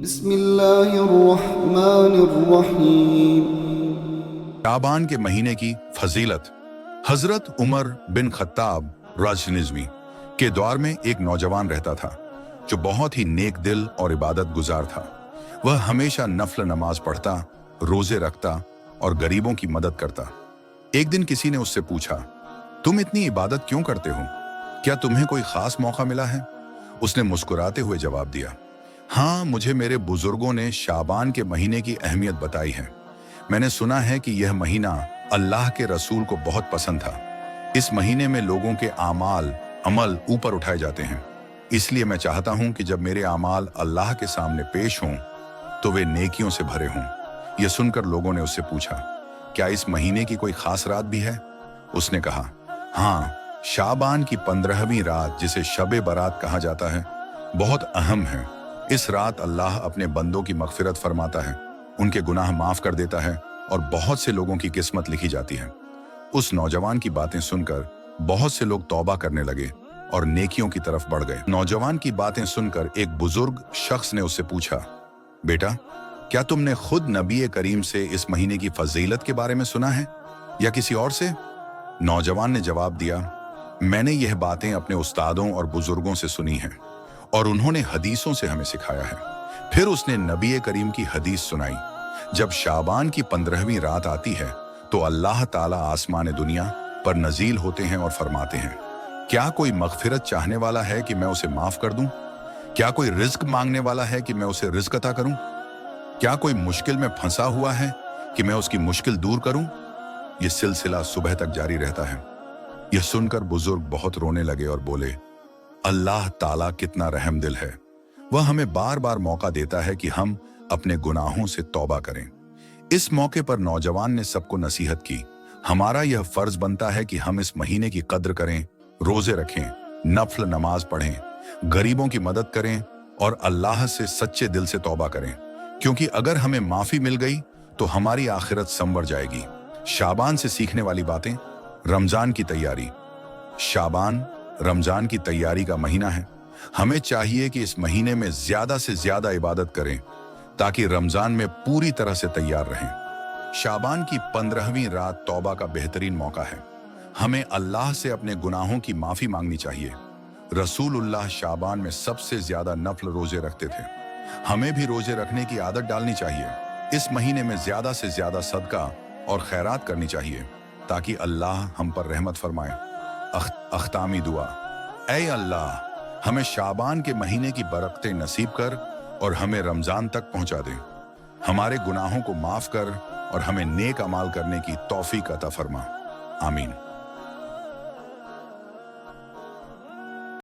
بسم اللہ الرحمن الرحیم۔ شعبان کے مہینے کی فضیلت۔ حضرت عمر بن خطاب رضی کے دور میں ایک نوجوان رہتا تھا جو بہت ہی نیک دل اور عبادت گزار تھا۔ وہ ہمیشہ نفل نماز پڑھتا، روزے رکھتا اور غریبوں کی مدد کرتا۔ ایک دن کسی نے اس سے پوچھا، تم اتنی عبادت کیوں کرتے ہو؟ کیا تمہیں کوئی خاص موقع ملا ہے؟ اس نے مسکراتے ہوئے جواب دیا، ہاں، مجھے میرے بزرگوں نے شعبان کے مہینے کی اہمیت بتائی ہے۔ میں نے سنا ہے کہ یہ مہینہ اللہ کے رسول کو بہت پسند تھا۔ اس مہینے میں لوگوں کے عمل اوپر اٹھائے جاتے ہیں، اس لیے میں چاہتا ہوں کہ جب میرے اعمال اللہ کے سامنے پیش ہوں تو وہ نیکیوں سے بھرے ہوں۔ یہ سن کر لوگوں نے اس سے پوچھا، کیا اس مہینے کی کوئی خاص رات بھی ہے؟ اس نے کہا، ہاں، شعبان کی 15ویں رات جسے شب برات کہا جاتا ہے بہت اہم ہے۔ اس رات اللہ اپنے بندوں کی مغفرت فرماتا ہے، ان کے گناہ معاف کر دیتا ہے اور بہت سے لوگوں کی قسمت لکھی جاتی ہے۔ اس نوجوان کی باتیں سن کر بہت سے لوگ توبہ کرنے لگے اور نیکیوں کی طرف بڑھ گئے۔ نوجوان کی باتیں سن کر ایک بزرگ شخص نے اس سے پوچھا، بیٹا، کیا تم نے خود نبی کریم سے اس مہینے کی فضیلت کے بارے میں سنا ہے یا کسی اور سے؟ نوجوان نے جواب دیا، میں نے یہ باتیں اپنے استادوں اور بزرگوں سے سنی ہیں اور انہوں نے حدیثوں سے ہمیں سکھایا ہے۔ پھر اس نے نبی کریم کی حدیث سنائی، جب شعبان کی 15ویں رات آتی ہے تو اللہ تعالیٰ آسمان دنیا پر نزول ہوتے ہیں اور فرماتے ہیں، کیا کوئی مغفرت چاہنے والا ہے کہ میں اسے معاف کر دوں؟ کیا کوئی رزق مانگنے والا ہے کہ میں اسے رزق عطا کروں؟ کیا کوئی مشکل میں پھنسا ہوا ہے کہ میں اس کی مشکل دور کروں؟ یہ سلسلہ صبح تک جاری رہتا ہے۔ یہ سن کر بزرگ بہت رونے لگے اور بولے، اللہ تعالیٰ کتنا رحم دل ہے، وہ ہمیں بار بار موقع دیتا ہے کہ ہم اپنے گناہوں سے توبہ کریں۔ اس موقع پر نوجوان نے سب کو نصیحت کی، ہمارا یہ فرض بنتا ہے کہ ہم اس مہینے کی قدر کریں، روزے رکھیں، نفل نماز پڑھیں، غریبوں کی مدد کریں اور اللہ سے سچے دل سے توبہ کریں، کیونکہ اگر ہمیں معافی مل گئی تو ہماری آخرت سنور جائے گی۔ شعبان سے سیکھنے والی باتیں۔ رمضان کی تیاری۔ شعبان رمضان کی تیاری کا مہینہ ہے۔ ہمیں چاہیے کہ اس مہینے میں زیادہ سے زیادہ عبادت کریں تاکہ رمضان میں پوری طرح سے تیار رہیں۔ شعبان کی 15ویں رات توبہ کا بہترین موقع ہے۔ ہمیں اللہ سے اپنے گناہوں کی معافی مانگنی چاہیے۔ رسول اللہ شعبان میں سب سے زیادہ نفل روزے رکھتے تھے۔ ہمیں بھی روزے رکھنے کی عادت ڈالنی چاہیے۔ اس مہینے میں زیادہ سے زیادہ صدقہ اور خیرات کرنی چاہیے تاکہ اللہ ہم پر رحمت فرمائے۔ اختامی دعا۔ اے اللہ، ہمیں شعبان کے مہینے کی برکتیں نصیب کر اور ہمیں رمضان تک پہنچا دے۔ ہمارے گناہوں کو معاف کر اور ہمیں نیک اعمال کرنے کی توفیق عطا فرما۔ آمین۔